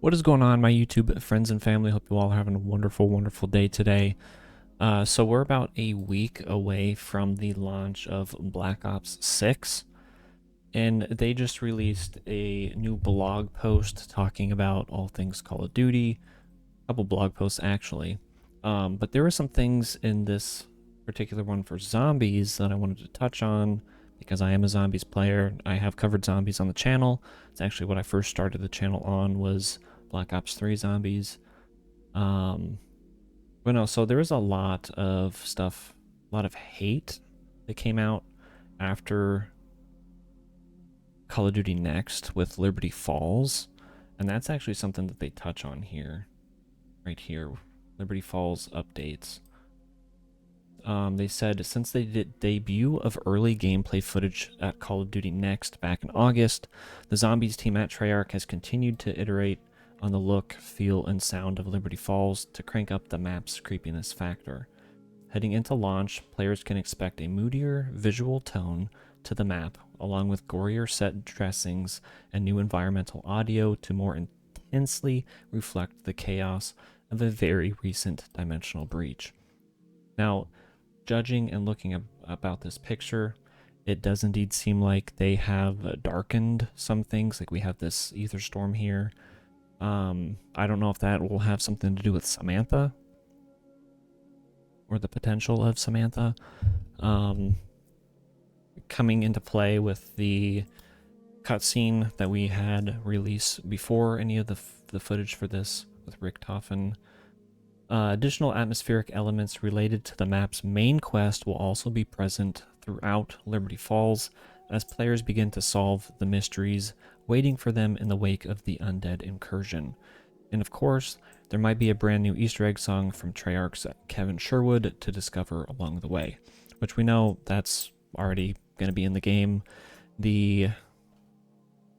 What is going on, my YouTube friends and family? Hope you all are having a wonderful, wonderful day today. So we're about a week away from the launch of Black Ops 6, and they just released a new blog post talking about all things Call of Duty. A couple blog posts, actually. But there were some things in this particular one for zombies that I wanted to touch on because I am a zombies player. I have covered zombies on the channel. It's actually what I first started the channel on was Black Ops 3 zombies. Um, but no, so there was a lot of stuff, a lot of hate that came out after Call of Duty Next with Liberty Falls. And that's actually something that they touch on here, right here. Liberty Falls updates. They said since they did debut of early gameplay footage at Call of Duty Next back in August, the Zombies team at Treyarch has continued to iterate on the look, feel, and sound of Liberty Falls to crank up the map's creepiness factor. Heading into launch, players can expect a moodier visual tone to the map, along with gorier set dressings and new environmental audio to more intensely reflect the chaos of a very recent dimensional breach. Now, judging and looking about this picture, it does indeed seem like they have darkened some things. Like we have this ether storm here. I don't know if that will have something to do with Samantha or the potential of Samantha coming into play with the cutscene that we had released before any of the footage for this with Richtofen. Additional atmospheric elements related to the map's main quest will also be present throughout Liberty Falls as players begin to solve the mysteries waiting for them in the wake of the undead incursion. And of course, there might be a brand new Easter egg song from Treyarch's Kevin Sherwood to discover along the way, which we know that's already going to be in the game. The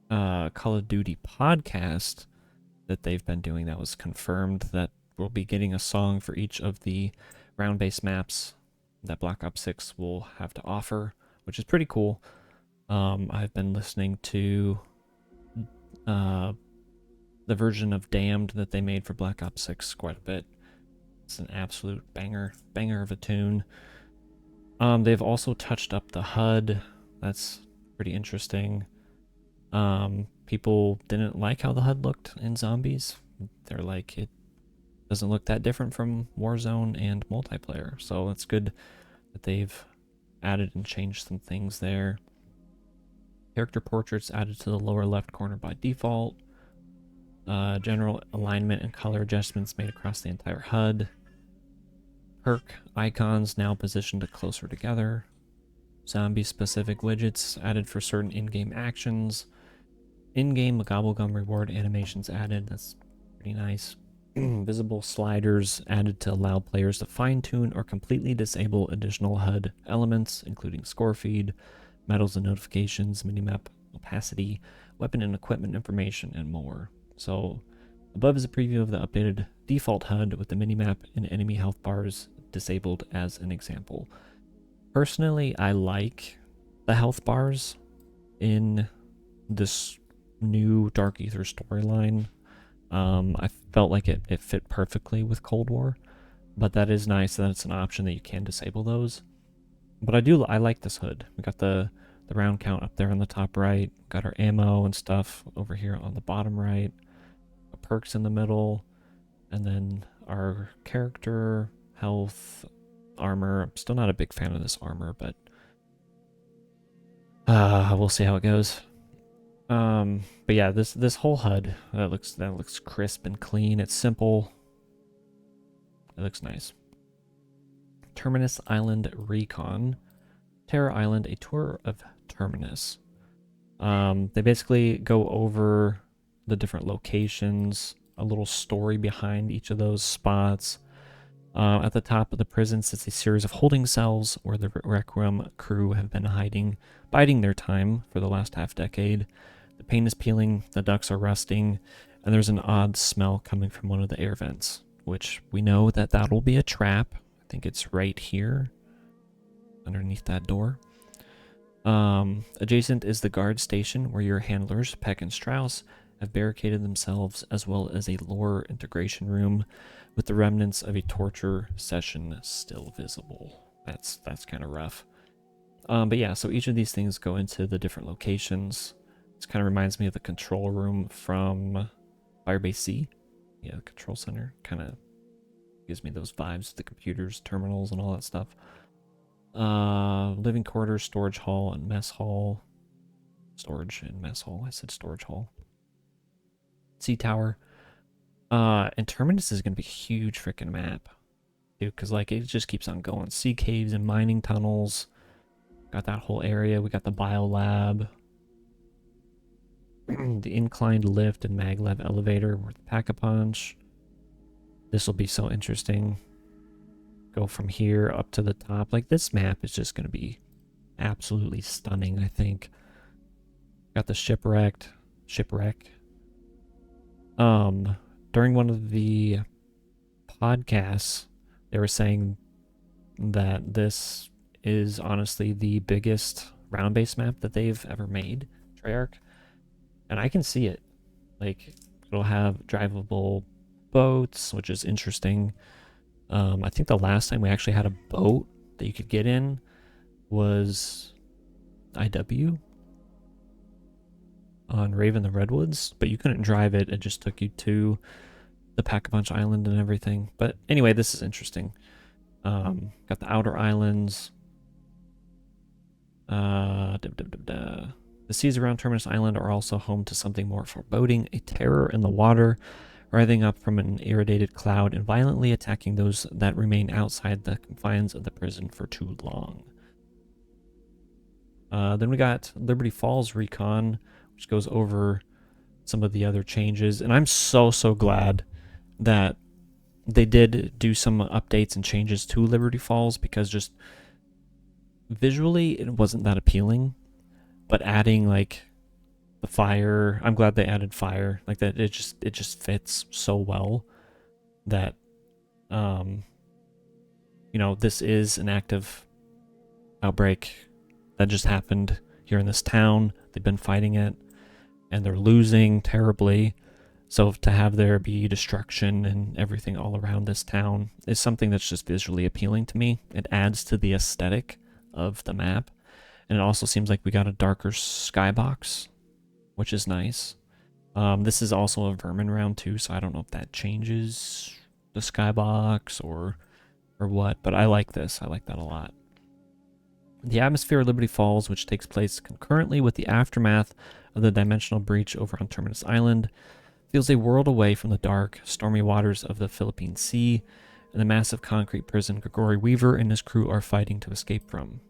Call of Duty podcast that they've been doing, that was confirmed that we'll be getting a song for each of the round-based maps that Black Ops 6 will have to offer, which is pretty cool. I've been listening to the version of Damned that they made for Black Ops 6 quite a bit. It's an absolute banger of a tune. They've also touched up the HUD. That's pretty interesting. People didn't like how the HUD looked in Zombies. They're like, it doesn't look that different from Warzone and multiplayer. So it's good that they've added and changed some things there. Character portraits added to the lower left corner by default. General alignment and color adjustments made across the entire HUD. Perk icons now positioned closer together. Zombie-specific widgets added for certain in-game actions. In-game gobblegum reward animations added. That's pretty nice. Visible sliders added to allow players to fine-tune or completely disable additional HUD elements, including score feed, medals and notifications, minimap opacity, weapon and equipment information, and more. So above is a preview of the updated default HUD with the minimap and enemy health bars disabled as an example. Personally, I like the health bars in this new Dark Ether storyline. I felt like it fit perfectly with Cold War, but that is nice that it's an option that you can disable those. But I like this hood. We got the round count up there on the top right, got our ammo and stuff over here on the bottom right, perks in the middle, and then our character, health, armor. I'm still not a big fan of this armor, but we'll see how it goes. But yeah, this whole HUD that looks crisp and clean. It's simple. It looks nice. Terminus Island Recon, Terror Island: A Tour of Terminus. They basically go over the different locations, a little story behind each of those spots. At the top of the prison sits a series of holding cells where the Rec Room crew have been biding their time for the last half decade. The paint is peeling, the ducts are rusting, and there's an odd smell coming from one of the air vents, which we know that that'll be a trap. I think it's right here, underneath that door. Adjacent is the guard station where your handlers, Peck and Strauss, have barricaded themselves, as well as a lore integration room with the remnants of a torture session still visible. That's kind of rough. But yeah, so each of these things go into the different locations. This kind of reminds me of the control room from Firebase C. Yeah, the control center kind of gives me those vibes, the computers, terminals, and all that stuff. Living quarters, storage hall, and mess hall. Storage and mess hall. I said storage hall. Sea tower. And Terminus is going to be a huge freaking map, dude, because like it just keeps on going. Sea caves and mining tunnels. Got that whole area. We got the biolab. The inclined lift and maglev elevator with pack-a-punch. This will be so interesting. Go from here up to the top. Like, this map is just going to be absolutely stunning, I think. Got the shipwreck. During one of the podcasts, they were saying that this is honestly the biggest round-based map that they've ever made, Treyarch. And I can see it. Like, it'll have drivable boats, which is interesting. I think the last time we actually had a boat that you could get in was IW on Raven the Redwoods, but you couldn't drive it. It just took you to the Pack-a-Punch Island and everything. But anyway, this is interesting. Got the outer islands. The seas around Terminus Island are also home to something more foreboding, a terror in the water, rising up from an irradiated cloud and violently attacking those that remain outside the confines of the prison for too long. Then we got Liberty Falls Recon, which goes over some of the other changes. And I'm so glad that they did do some updates and changes to Liberty Falls, because just visually it wasn't that appealing. But adding like the fire, I'm glad they added fire. Like that, it just fits so well that you know, this is an active outbreak that just happened here in this town. They've been fighting it and they're losing terribly. So to have there be destruction and everything all around this town is something that's just visually appealing to me. It adds to the aesthetic of the map. And it also seems like we got a darker skybox, which is nice. This is also a vermin round too, so I don't know if that changes the skybox or what, but I like this. I like that a lot. The atmosphere of Liberty Falls, which takes place concurrently with the aftermath of the dimensional breach over on Terminus Island, feels a world away from the dark, stormy waters of the Philippine Sea and the massive concrete prison Gregory Weaver and his crew are fighting to escape from.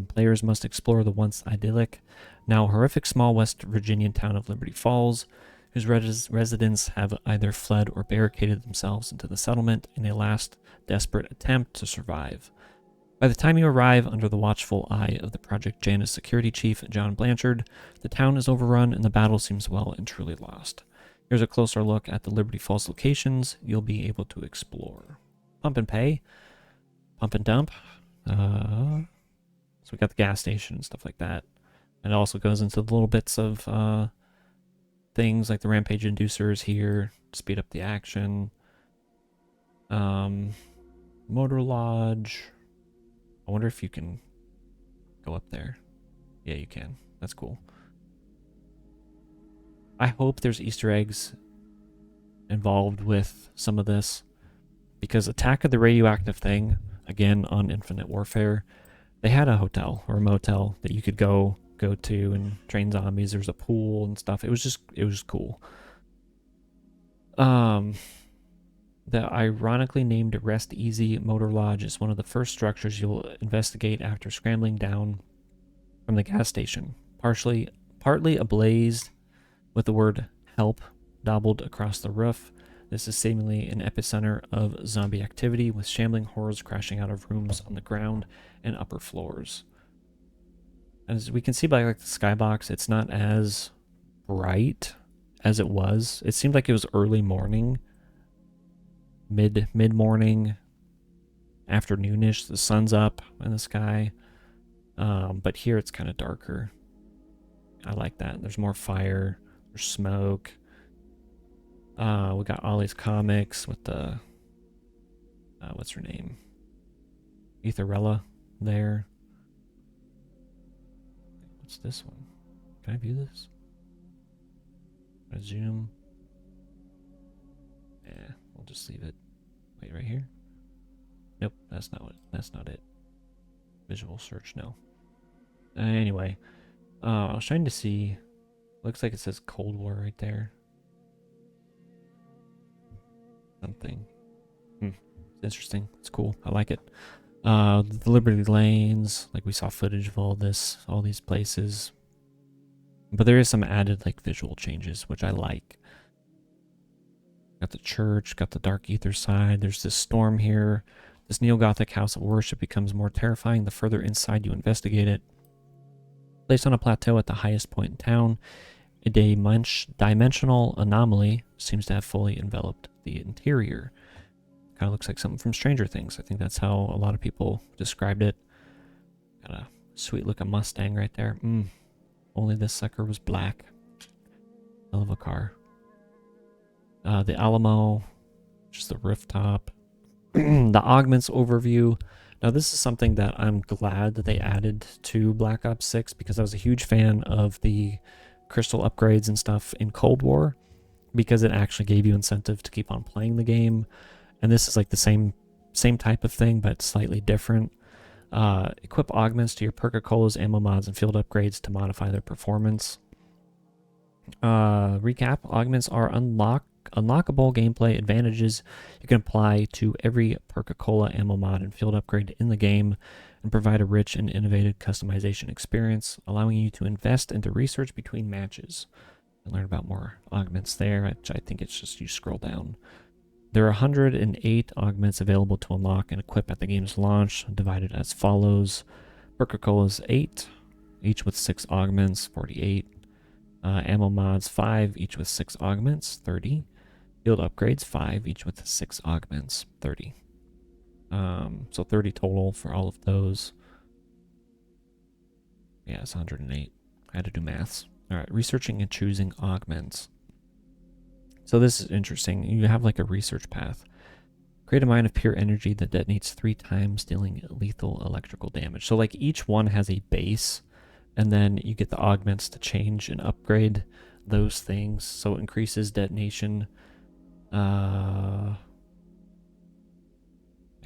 Players must explore the once idyllic, now horrific small West Virginian town of Liberty Falls, whose residents have either fled or barricaded themselves into the settlement in a last desperate attempt to survive. By the time you arrive under the watchful eye of the Project Janus security chief, John Blanchard, the town is overrun and the battle seems well and truly lost. Here's a closer look at the Liberty Falls locations you'll be able to explore. Pump and pay. Pump and dump. So we got the gas station and stuff like that. And it also goes into the little bits of things like the rampage inducers here to speed up the action. Motor lodge. I wonder if you can go up there. Yeah, you can. That's cool. I hope there's Easter eggs involved with some of this, because Attack of the Radioactive Thing, again on Infinite Warfare, they had a hotel or a motel that you could go to and train zombies. There's a pool and stuff. It was cool. The ironically named Rest Easy Motor Lodge is one of the first structures you'll investigate after scrambling down from the gas station, partly ablaze with the word help dabbled across the roof. This is seemingly an epicenter of zombie activity, with shambling horrors crashing out of rooms on the ground and upper floors. As we can see by like the skybox, it's not as bright as it was. It seemed like it was early morning, mid-morning, afternoonish. The sun's up in the sky, but here it's kind of darker. I like that. There's more fire. There's smoke. We got Ollie's comics with the what's her name? Etherella there. What's this one? Can I view this? Can I zoom? Yeah, we'll just leave it. Wait, right here? Nope, that's not what. That's not it. Visual search, no. Anyway, I was trying to see. Looks like it says Cold War right there. Something. It's interesting. It's cool. I like it. The Liberty Lanes, like we saw footage of all this, all these places. But there is some added like visual changes, which I like. Got the church, got the dark ether side. There's this storm here. This neo-Gothic house of worship becomes more terrifying the further inside you investigate it. Placed on a plateau at the highest point in town, a dimensional anomaly seems to have fully enveloped the interior. Kind of looks like something from Stranger Things. I think that's how a lot of people described it. Got a sweet looking Mustang right there. Only this sucker was black. Hell of a car. The Alamo, just the rooftop. The Augments overview. Now this is something that I'm glad that they added to Black Ops 6 because I was a huge fan of the crystal upgrades and stuff in Cold War because it actually gave you incentive to keep on playing the game. And this is like the same type of thing, but slightly different. Equip augments to your Perca-Colas, ammo mods, and field upgrades to modify their performance. Recap, augments are unlockable gameplay advantages you can apply to every Perca-Cola, ammo mod, and field upgrade in the game and provide a rich and innovative customization experience, allowing you to invest into research between matches. And learn about more augments there, which I think it's just you scroll down. There are 108 augments available to unlock and equip at the game's launch, divided as follows. Perca-Colas 8, each with 6 augments, 48. Ammo mods 5, each with 6 augments, 30. Field upgrades 5, each with 6 augments, 30. So 30 total for all of those. Yeah, it's 108. I had to do maths. All right, researching and choosing augments. So this is interesting. You have like a research path. Create a mine of pure energy that detonates 3 times, dealing lethal electrical damage. So like each one has a base, and then you get the augments to change and upgrade those things. So it increases detonation. I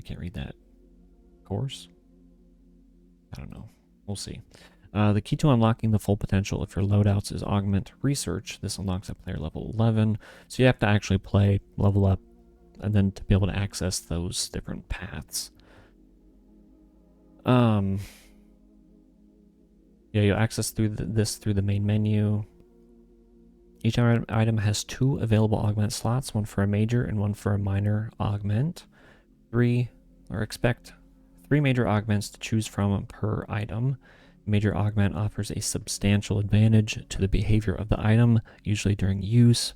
can't read that. Course? I don't know. We'll see. The key to unlocking the full potential of your loadouts is augment research. This unlocks at player level 11. So you have to actually play, level up, and then to be able to access those different paths. Yeah, you'll access through this through the main menu. Each item has 2 available augment slots, one for a major and one for a minor augment. Expect 3 major augments to choose from per item. Major augment offers a substantial advantage to the behavior of the item, usually during use.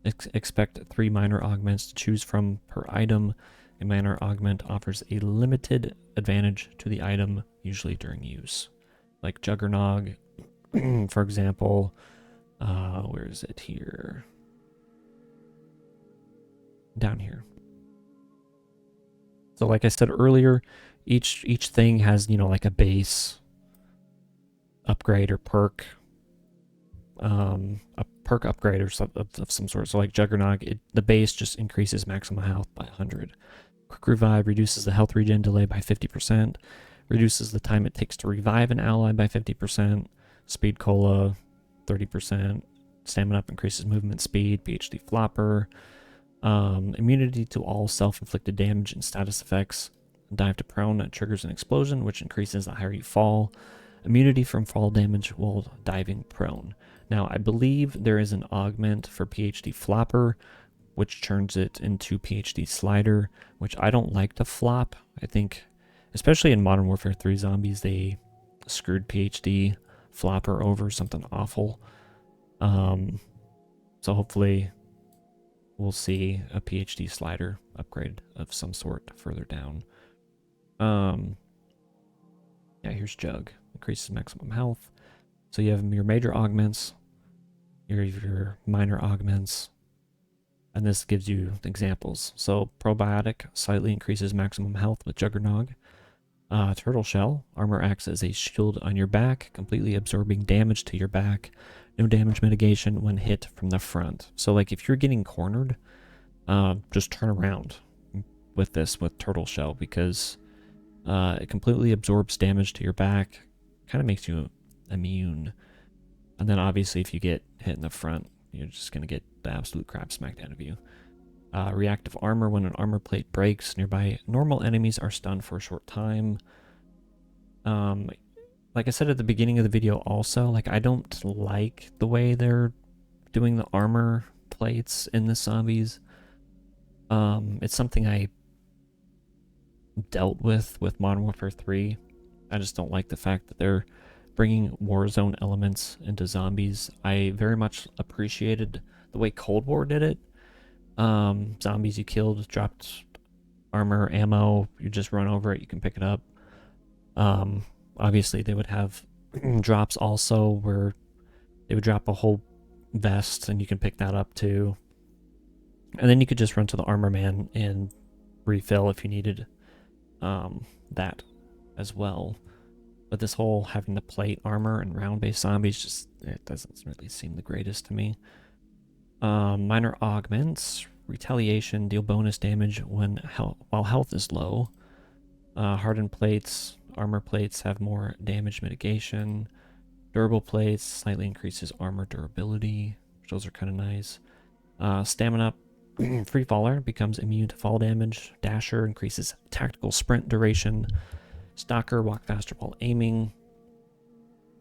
Expect 3 minor augments to choose from per item. A minor augment offers a limited advantage to the item, usually during use. Like Juggernog, for example. Where is it here? Down here. So like I said earlier, each thing has, you know, like a base upgrade or perk, a perk upgrade or of some sort. So like Juggernog, the base just increases maximum health by 100. Quick Revive reduces the health regen delay by 50%, reduces the time it takes to revive an ally by 50%. Speed Cola, 30%. Stamina Up increases movement speed. PhD Flopper. Immunity to all self-inflicted damage and status effects. Dive to prone triggers an explosion, which increases the higher you fall. Immunity from fall damage while diving prone. Now, I believe there is an augment for PhD Flopper, which turns it into PhD Slider, which I don't like to flop. I think, especially in Modern Warfare 3 Zombies, they screwed PhD Flopper over something awful. So hopefully we'll see a PhD Slider upgrade of some sort further down. Yeah, here's Jug. Increases maximum health. So you have your major augments, your minor augments, and this gives you examples. So probiotic slightly increases maximum health with Juggernog. Turtle shell armor acts as a shield on your back, completely absorbing damage to your back. No damage mitigation when hit from the front. So like if you're getting cornered, just turn around with this with turtle shell, because it completely absorbs damage to your back, kind of makes you immune. And then obviously if you get hit in the front, you're just going to get the absolute crap smacked out of you. Reactive armor, when an armor plate breaks, nearby normal enemies are stunned for a short time. Like I said at the beginning of the video also, like I don't like the way they're doing the armor plates in the zombies. It's something I dealt with Modern Warfare 3. I just don't like the fact that they're bringing Warzone elements into zombies. I very much appreciated the way Cold War did it. Zombies you killed dropped armor, ammo, you just run over it, you can pick it up. Obviously they would have drops also where they would drop a whole vest and you can pick that up too. And then you could just run to the armor man and refill if you needed that as well. But this whole having the plate armor and round-based zombies, just it doesn't really seem the greatest to me. Minor augments, retaliation, deal bonus damage while health is low. Hardened plates, armor plates have more damage mitigation. Durable plates slightly increases armor durability, which those are kind of nice. Stamina, free faller becomes immune to fall damage. Dasher increases tactical sprint duration. Stalker, walk faster while aiming.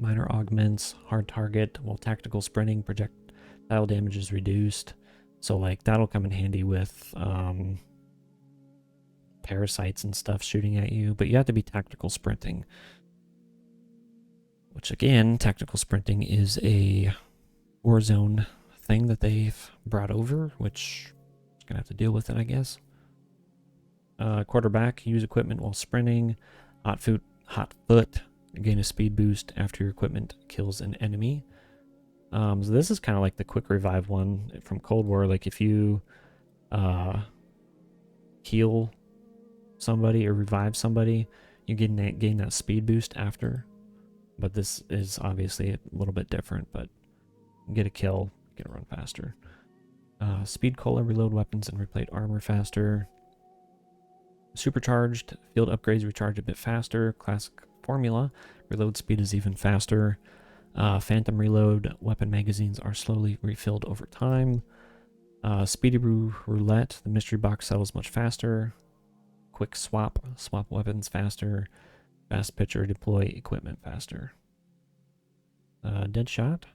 Minor augments, hard target while tactical sprinting, projectile damage is reduced. So like that'll come in handy with parasites and stuff shooting at you, but you have to be tactical sprinting. Which again, tactical sprinting is a Warzone thing that they've brought over, which is gonna have to deal with it, I guess. Quarterback, use equipment while sprinting. Hot foot, gain a speed boost after your equipment kills an enemy. So this is kind of like the quick revive one from Cold War. Like if you heal somebody or revive somebody, you gain that speed boost after. But this is obviously a little bit different, but you get a kill, you can run faster. Speed cola, reload weapons and replate armor faster. Supercharged, field upgrades recharge a bit faster. Classic formula, reload speed is even faster. Phantom reload, weapon magazines are slowly refilled over time. Speedy roulette, the mystery box settles much faster. Quick swap weapons faster. Fast pitcher, deploy equipment faster. Dead shot.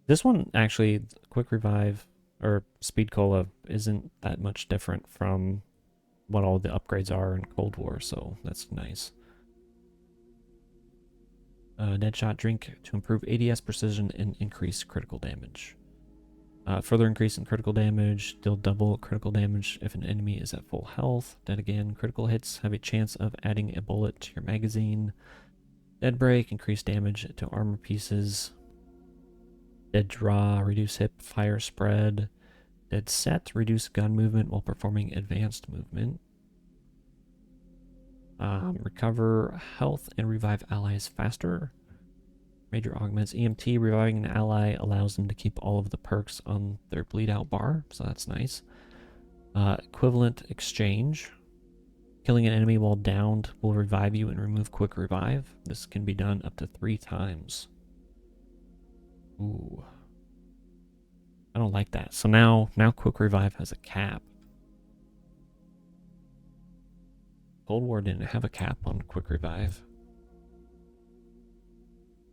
This one actually, quick revive or speed cola isn't that much different from what all the upgrades are in Cold War, so that's nice. Deadshot drink to improve ADS precision and increase critical damage. Further increase in critical damage, deal double critical damage if an enemy is at full health. Dead again, critical hits have a chance of adding a bullet to your magazine. Dead break, increase damage to armor pieces. Dead draw, reduce hip fire spread. Dead set, reduce gun movement while performing advanced movement. Recover health and revive allies faster. Major augments, EMT, reviving an ally allows them to keep all of the perks on their bleed out bar, so that's nice. Equivalent exchange, killing an enemy while downed will revive you and remove quick revive. This can be done up to 3 times. Ooh. I don't like that. So now quick revive has a cap. Cold War didn't have a cap on quick revive.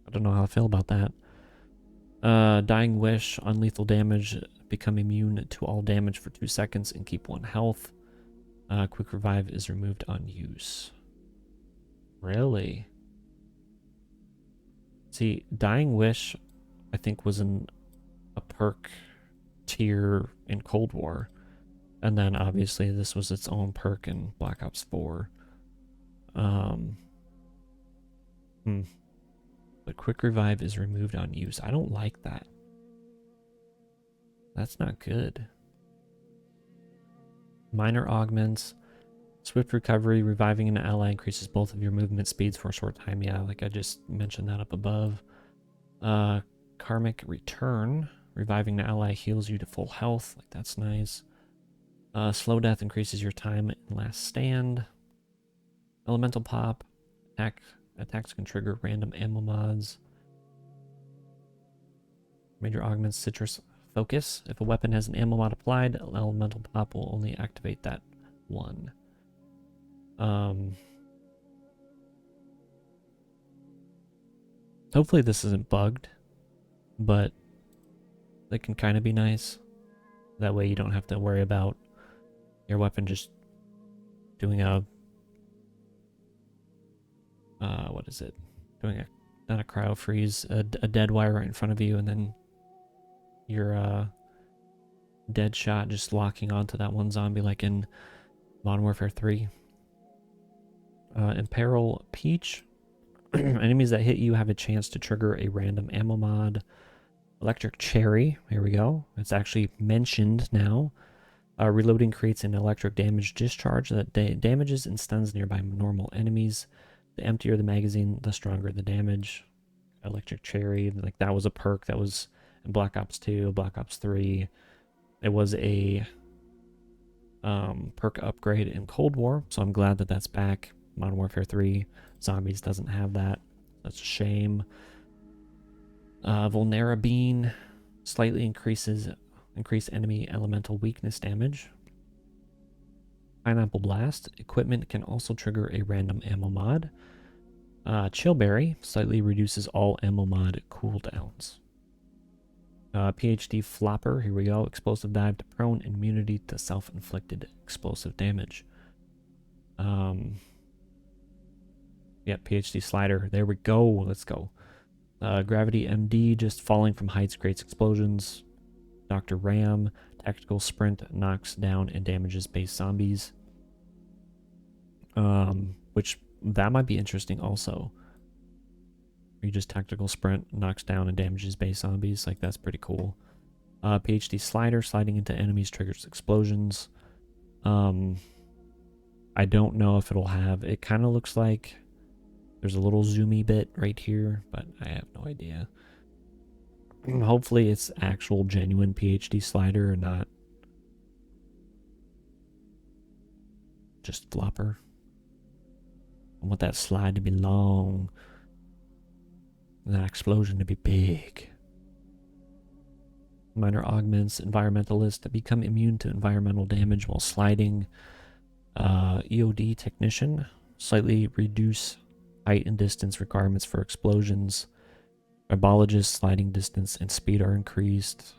I don't know how I feel about that. Dying Wish, on lethal damage, become immune to all damage for 2 seconds and keep 1 health. Quick revive is removed on use. Really? See, Dying Wish, I think, was in a perk tier in Cold War. And then obviously this was its own perk in Black Ops 4. But quick revive is removed on use. I don't like that. That's not good. Minor augments. Swift recovery, reviving an ally increases both of your movement speeds for a short time. Yeah, like I just mentioned that up above. Karmic return. Reviving an ally heals you to full health. Like that's nice. Slow death increases your time in last stand. Elemental pop. Attacks can trigger random ammo mods. Major augments citrus focus. If a weapon has an ammo mod applied, elemental pop will only activate that one. Hopefully this isn't bugged, but that can kind of be nice. That way you don't have to worry about your weapon just doing a what is it? Doing a not a cryo freeze, a dead wire right in front of you, and then your dead shot just locking onto that one zombie like in Modern Warfare 3. Imperil Peach. Enemies that hit you have a chance to trigger a random ammo mod. Electric Cherry. Here we go. It's actually mentioned now. Reloading creates an electric damage discharge that damages and stuns nearby normal enemies. The emptier the magazine, the stronger the damage. Electric Cherry, like that was a perk that was in Black Ops 2, Black Ops 3. It was a perk upgrade in Cold War, so I'm glad that that's back. Modern Warfare 3 Zombies doesn't have that. That's a shame. Vulnera Bean slightly increase enemy elemental weakness damage. Pineapple Blast equipment can also trigger a random ammo mod. Chillberry slightly reduces all ammo mod cooldowns. PhD Flopper, here we go. Explosive dive to prone, immunity to self-inflicted explosive damage. Yeah, PhD Slider, there we go. Let's go. Gravity MD, just falling from heights creates explosions. Dr. Ram, tactical sprint, knocks down and damages base zombies. Which that might be interesting also. You just tactical sprint, knocks down and damages base zombies. Like that's pretty cool. PhD Slider, sliding into enemies triggers explosions. I don't know if it'll have, it kind of looks like there's a little zoomy bit right here, but I have no idea. Hopefully it's actual genuine PhD Slider and not just flopper. I want that slide to be long and that explosion to be big. Minor augments, environmentalist, become immune to environmental damage while sliding. EOD technician, slightly reduce height and distance requirements for explosions. Herbologist, sliding distance and speed are increased.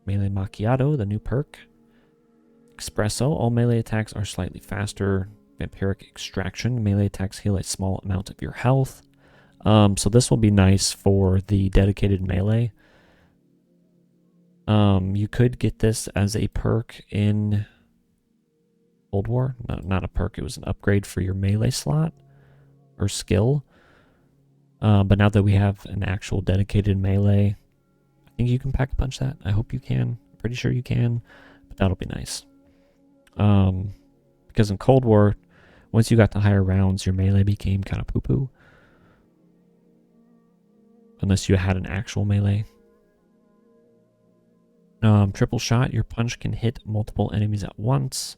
Melee Macchiato, the new perk. Espresso, all melee attacks are slightly faster. Vampiric Extraction, melee attacks heal a small amount of your health. So this will be nice for the dedicated melee. You could get this as a perk in Cold War. No, not a perk, it was an upgrade for your melee slot or skill. But now that we have an actual dedicated melee, I think you can pack a punch that. I hope you can. I'm pretty sure you can, but that'll be nice. Because in Cold War, once you got to higher rounds, your melee became kind of poo-poo. Unless you had an actual melee. Triple shot, your punch can hit multiple enemies at once.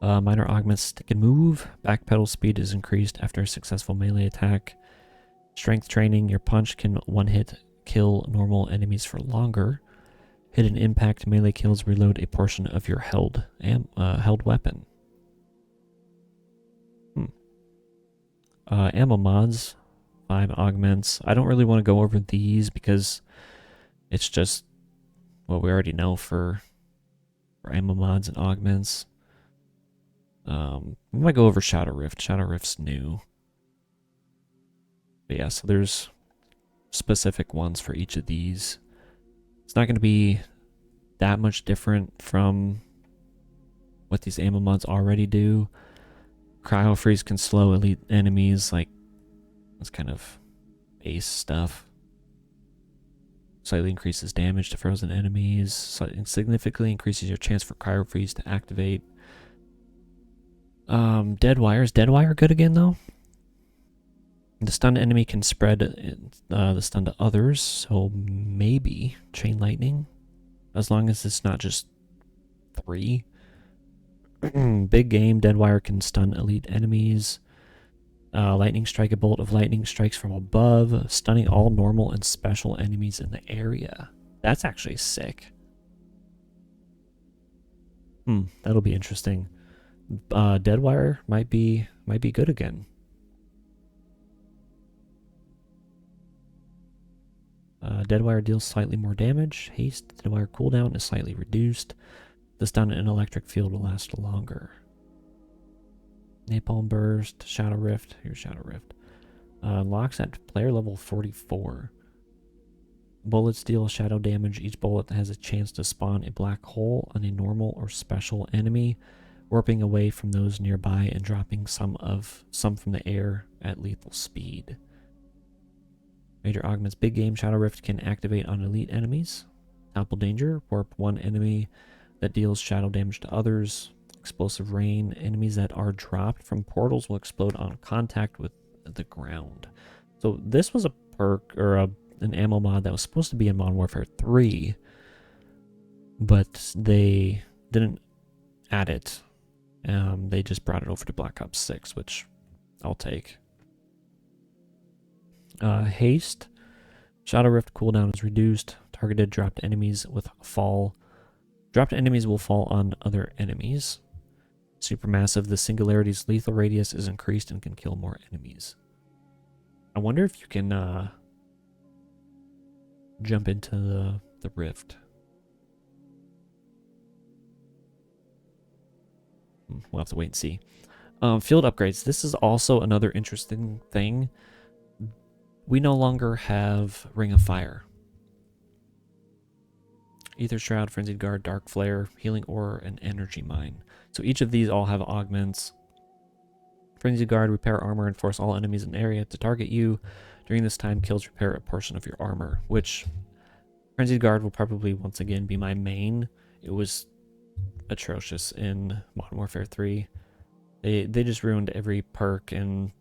Minor augments stick and move. Backpedal speed is increased after a successful melee attack. Strength training, your punch can one-hit kill normal enemies for longer. Hidden impact, melee kills reload a portion of your held weapon. Ammo mods, 5 augments. I don't really want to go over these because it's just what we already know for ammo mods and augments. We might go over Shadow Rift. Shadow Rift's new. But yeah, so there's specific ones for each of these. It's not going to be that much different from what these ammo mods already do. Cryo freeze can slow elite enemies, like that's kind of base stuff. Slightly increases damage to frozen enemies. Significantly increases your chance for cryo freeze to activate. Dead wire. Is dead wire good again though? The stunned enemy can spread the stun to others, so maybe chain lightning, as long as it's not just 3. Big game. Dead wire can stun elite enemies. Lightning strike. A bolt of lightning strikes from above, stunning all normal and special enemies in the area. That's actually sick. That'll be interesting. Deadwire might be good again. Deadwire deals slightly more damage. Haste. Deadwire cooldown is slightly reduced. The stun and electric field will last longer. Napalm burst. Shadow rift. Here's shadow rift. Locks at player level 44. Bullets deal shadow damage. Each bullet has a chance to spawn a black hole on a normal or special enemy, warping away from those nearby and dropping some from the air at lethal speed. Major augments. Big game. Shadow rift can activate on elite enemies. Topple danger. Warp one enemy that deals shadow damage to others. Explosive rain. Enemies that are dropped from portals will explode on contact with the ground. So this was a perk or an ammo mod that was supposed to be in Modern Warfare 3, but they didn't add it. They just brought it over to Black Ops 6, which I'll take. Haste. Shadow Rift cooldown is reduced. Targeted dropped enemies with fall. Dropped enemies will fall on other enemies. Supermassive. The singularity's lethal radius is increased and can kill more enemies. I wonder if you can jump into the rift. We'll have to wait and see. Field upgrades. This is also another interesting thing. We no longer have Ring of Fire. Ether Shroud, Frenzied Guard, Dark Flare, Healing Aura, and Energy Mine. So each of these all have augments. Frenzied Guard, repair armor and force all enemies in the area to target you. During this time, kills repair a portion of your armor, which Frenzied Guard will probably once again be my main. It was atrocious in Modern Warfare 3. They just ruined every perk and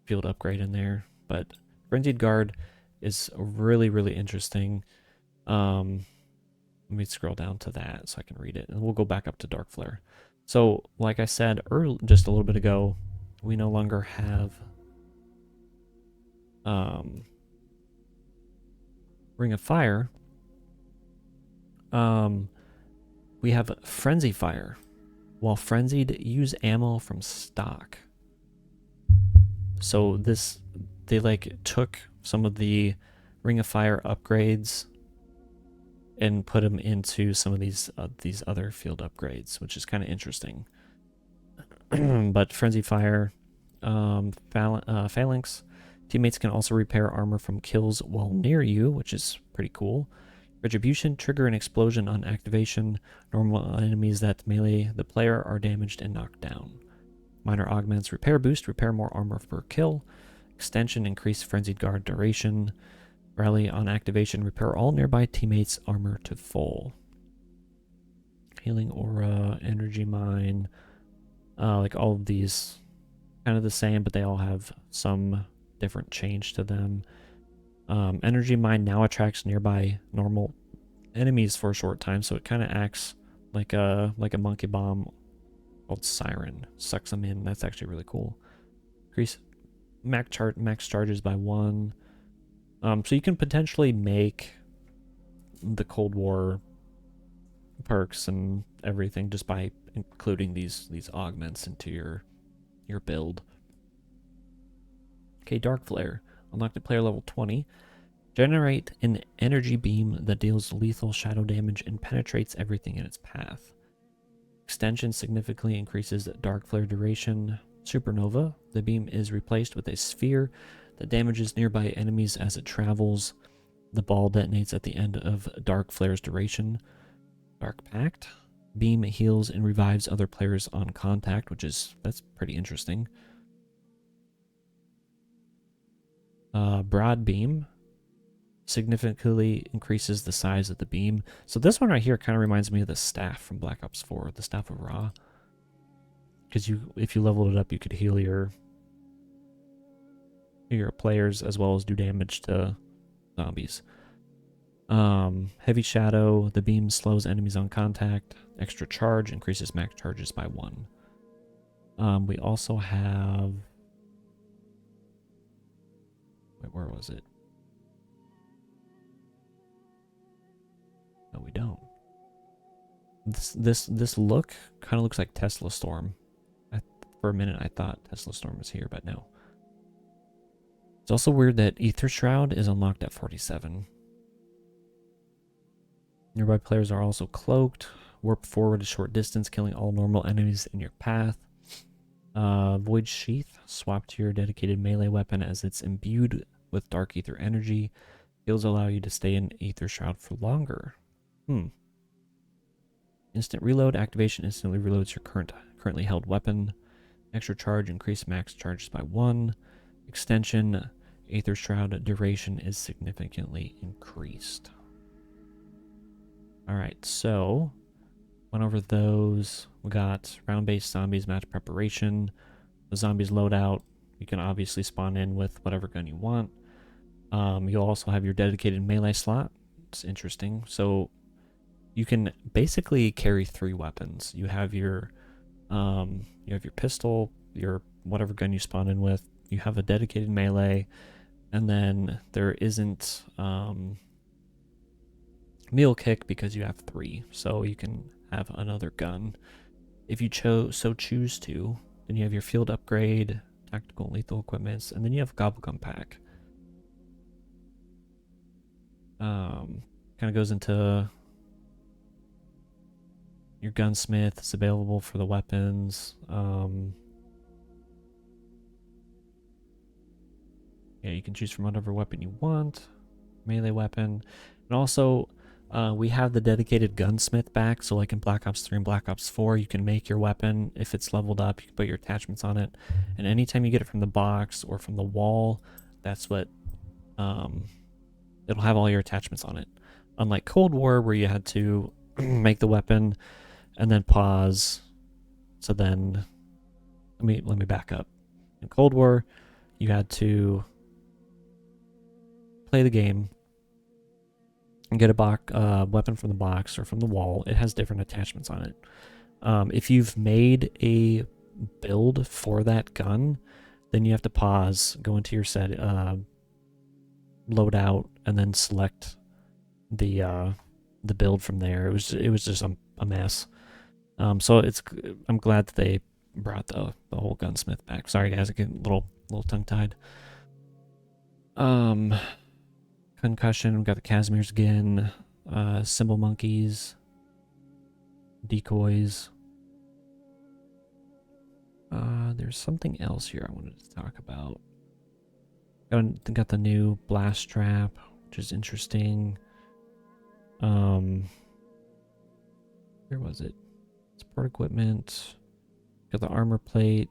field upgrade in there, but Frenzied Guard is really, really interesting. Let me scroll down to that so I can read it, and we'll go back up to Dark Flare. So, like I said just a little bit ago, we no longer have Ring of Fire. We have Frenzy Fire. While Frenzied, use ammo from stock. So they like took some of the Ring of Fire upgrades and put them into some of these other field upgrades, which is kind of interesting. But Frenzy Fire, Phalanx, teammates can also repair armor from kills while near you, which is pretty cool. Retribution, trigger an explosion on activation. Normal enemies that melee the player are damaged and knocked down. Minor augments, repair boost, repair more armor per kill. Extension, increase Frenzied Guard duration. Rally on activation, repair all nearby teammates' armor to full. Healing Aura, Energy Mine, like all of these kind of the same, but they all have some different change to them. Energy Mine now attracts nearby normal enemies for a short time, so it kind of acts like a monkey bomb called Siren. Sucks them in. That's actually really cool. Increase max charges by 1. So you can potentially make the Cold War perks and everything just by including these augments into your build. Okay, Dark Flare. Unlocked at player level 20. Generate an energy beam that deals lethal shadow damage and penetrates everything in its path. Extension significantly increases Dark Flare duration. Supernova. The beam is replaced with a sphere that damages nearby enemies as it travels. The ball detonates at the end of Dark Flare's duration. Dark Pact. Beam heals and revives other players on contact, that's pretty interesting. Broad Beam. significantly increases the size of the beam. So this one right here kind of reminds me of the staff from Black Ops 4, the Staff of Ra. Because if you leveled it up, you could heal your players as well as do damage to zombies. Heavy Shadow, the beam slows enemies on contact. Extra charge increases max charges by 1. We also have... Wait, where was it? No, we don't. This look kind of looks like Tesla Storm. For a minute, I thought Tesla Storm was here, but no. It's also weird that Ether Shroud is unlocked at 47. Nearby players are also cloaked. Warp forward a short distance, killing all normal enemies in your path. Void Sheath. Swap to your dedicated melee weapon as it's imbued with Dark Ether energy. Skills allow you to stay in Ether Shroud for longer. Instant reload. Activation instantly reloads your currently held weapon. Extra charge. Increase max charges by 1. Extension. Aether Shroud duration is significantly increased. Alright, so went over those. We got round-based zombies match preparation. The zombies loadout. You can obviously spawn in with whatever gun you want. You'll also have your dedicated melee slot. It's interesting. So you can basically carry 3 weapons. You have your pistol, your whatever gun you spawn in with. You have a dedicated melee, and then there isn't meal kick because you have 3, so you can have another gun if you choose to. Then you have your field upgrade, tactical and lethal equipments, and then you have gobblegum pack. Kind of goes into your gunsmith. It's available for the weapons. Yeah, you can choose from whatever weapon you want. Melee weapon. And also, we have the dedicated gunsmith back. So like in Black Ops 3 and Black Ops 4, you can make your weapon. If it's leveled up, you can put your attachments on it. And anytime you get it from the box or from the wall, that's what... it'll have all your attachments on it. Unlike Cold War, where you had to make the weapon and then pause. So then... Let me back up. In Cold War, you had to play the game and get a weapon from the box or from the wall. It has different attachments on it. If you've made a build for that gun, then you have to pause, go into your set, load out, and then select the build from there. It was just a mess. So I'm glad that they brought the whole gunsmith back. Sorry guys, I get a little tongue tied. Concussion, we've got the Casimir's again, symbol monkeys, decoys. There's something else here I wanted to talk about. Got the new blast trap, which is interesting. Where was it? Support equipment. Got the armor plate,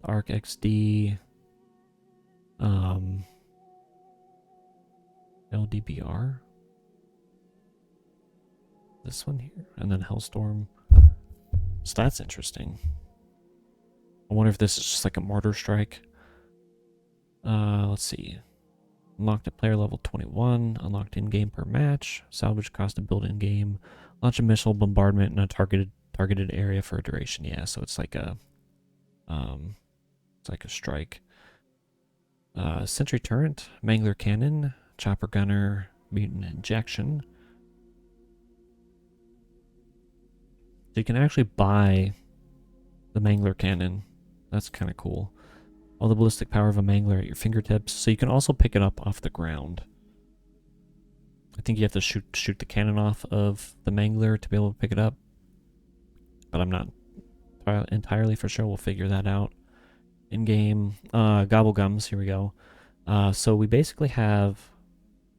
Arc XD, LDBR. This one here, and then Hellstorm. So that's interesting. I wonder if this is just like a mortar strike. Let's see. Unlocked at player level 21. Unlocked in-game per match. Salvage cost to build in-game. Launch a missile bombardment in a targeted area for a duration. Yeah, so it's like a strike. Sentry turret, Mangler cannon, chopper gunner, mutant injection. So you can actually buy the Mangler cannon. That's kind of cool. All the ballistic power of a Mangler at your fingertips. So you can also pick it up off the ground. I think you have to shoot the cannon off of the Mangler to be able to pick it up. But I'm not entirely for sure. We'll figure that out in game. Gobblegums, here we go. So we basically have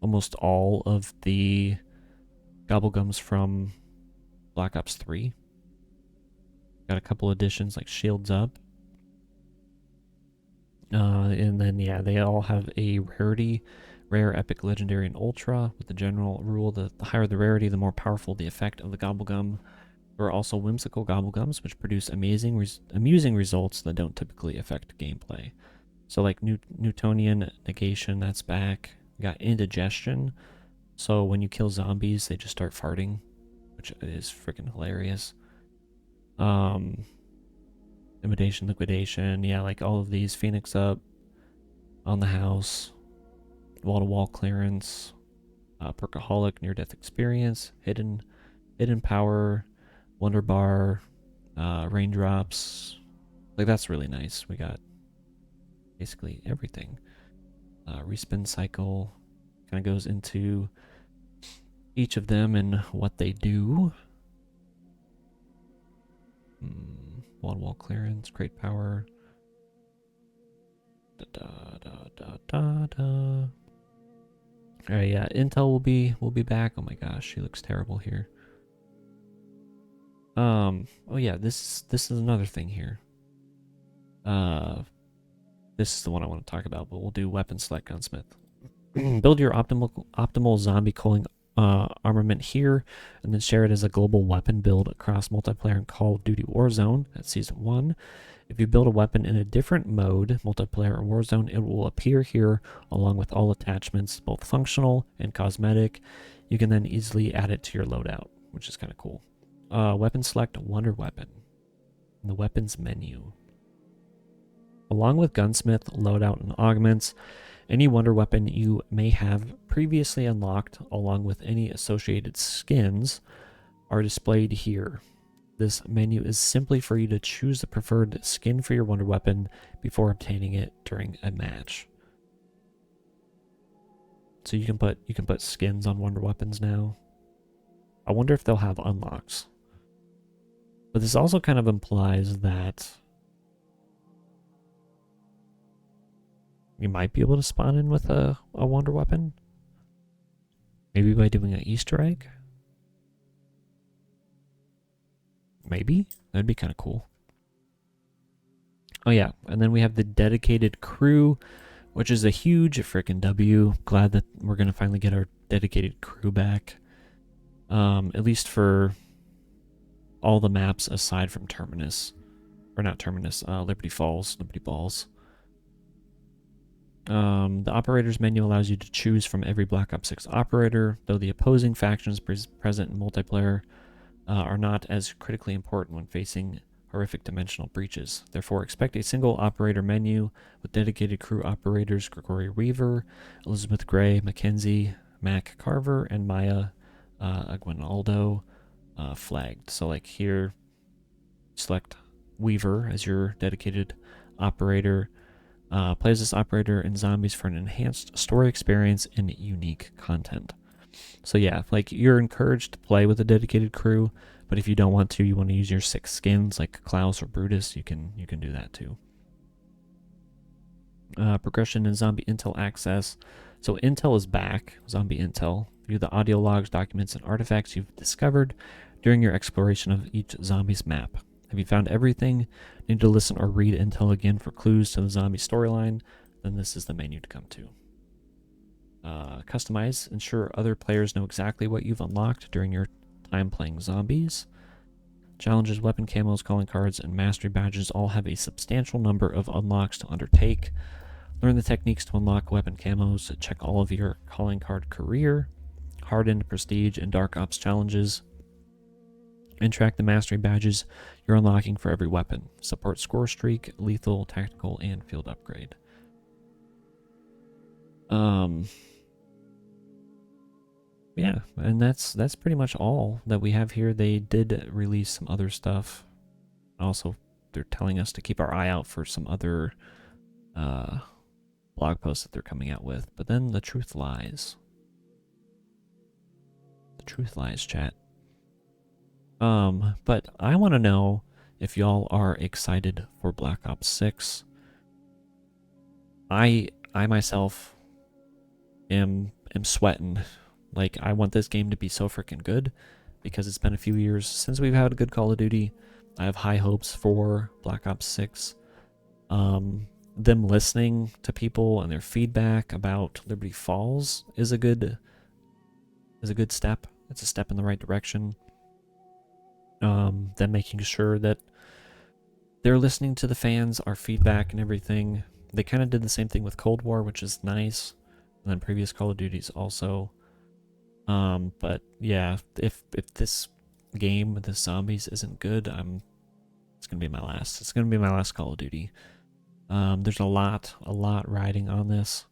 almost all of the Gobblegums from Black Ops 3. Got a couple additions like Shields Up. And then, yeah, they all have a rarity rare, epic, legendary, and ultra, with the general rule that the higher the rarity, the more powerful the effect of the gobblegum. There are also whimsical gobblegums, which produce amusing results that don't typically affect gameplay. So like Newtonian negation, that's back. We got indigestion. So when you kill zombies, they just start farting, which is freaking hilarious. Intimidation, liquidation, yeah, like all of these. Phoenix up, on the house, wall-to-wall clearance, perkaholic, near-death experience, hidden power, wonder bar, raindrops. Like that's really nice. We got basically everything. Respin cycle kind of goes into each of them and what they do. Wall clearance, great power. Alright, yeah, Intel will be back. Oh my gosh, she looks terrible here. Oh yeah, this is another thing here. This is the one I want to talk about, but we'll do weapon select gunsmith. Build your optimal zombie culling armament here, and then share it as a global weapon build across multiplayer in Call of Duty Warzone at Season 1. If you build a weapon in a different mode, multiplayer or Warzone, it will appear here along with all attachments, both functional and cosmetic. You can then easily add it to your loadout, which is kind of cool. Weapon select Wonder Weapon in the weapons menu. Along with Gunsmith, Loadout, and Augments, any Wonder Weapon you may have previously unlocked, along with any associated skins, are displayed here. This menu is simply for you to choose the preferred skin for your Wonder Weapon before obtaining it during a match. So you can put skins on Wonder Weapons now. I wonder if they'll have unlocks. But this also kind of implies that you might be able to spawn in with a Wonder Weapon. Maybe by doing an Easter egg? Maybe? That'd be kind of cool. Oh yeah, and then we have the dedicated crew, which is a huge freaking W. Glad that we're going to finally get our dedicated crew back. At least for all the maps aside from Terminus. Or not Terminus, Liberty Falls, Liberty Balls. The operators menu allows you to choose from every Black Ops 6 operator, though the opposing factions present in multiplayer are not as critically important when facing horrific dimensional breaches. Therefore, expect a single operator menu with dedicated crew operators Gregory Weaver, Elizabeth Gray, Mackenzie, Mac Carver, and Maya Aguinaldo flagged. So like here, select Weaver as your dedicated operator. Play as this operator in zombies for an enhanced story experience and unique content. So yeah, like you're encouraged to play with a dedicated crew, but if you don't want to, you want to use your 6 skins like Klaus or Brutus, you can do that too. Progression and zombie intel access. So intel is back, zombie intel. View the audio logs, documents, and artifacts you've discovered during your exploration of each zombie's map. Have you found everything? Need to listen or read intel again for clues to the zombie storyline? Then this is the menu to come to. Customize. Ensure other players know exactly what you've unlocked during your time playing zombies. Challenges, weapon camos, calling cards, and mastery badges all have a substantial number of unlocks to undertake. Learn the techniques to unlock weapon camos. Check all of your calling card career, hardened, prestige, and dark ops challenges. And track the mastery badges you're unlocking for every weapon. Support score streak, lethal, tactical, and field upgrade. Yeah, and that's pretty much all that we have here. They did release some other stuff. Also, they're telling us to keep our eye out for some other blog posts that they're coming out with. But then the truth lies. The truth lies, chat. But I want to know if y'all are excited for Black Ops 6. I myself am sweating. Like, I want this game to be so freaking good because it's been a few years since we've had a good Call of Duty. I have high hopes for Black Ops 6. them listening to people and their feedback about Liberty Falls is a good step. It's a step in the right direction. Them making sure that they're listening to the fans, our feedback and everything. They kind of did the same thing with Cold War, which is nice. And then previous Call of Duties also. But yeah, if this game with the zombies isn't good, it's gonna be my last. It's gonna be my last Call of Duty. There's a lot riding on this,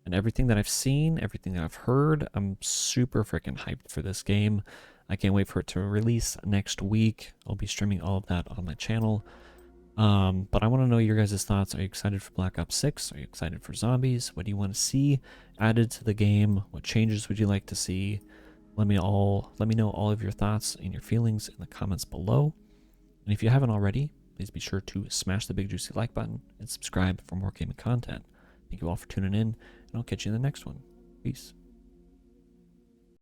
and everything that I've seen, everything that I've heard, I'm super freaking hyped for this game. I can't wait for it to release next week. I'll be streaming all of that on my channel. But I want to know your guys' thoughts. Are you excited for Black Ops 6? Are you excited for zombies? What do you want to see added to the game? What changes would you like to see? Let me know all of your thoughts and your feelings in the comments below. And if you haven't already, please be sure to smash the big juicy like button and subscribe for more gaming content. Thank you all for tuning in, and I'll catch you in the next one. Peace.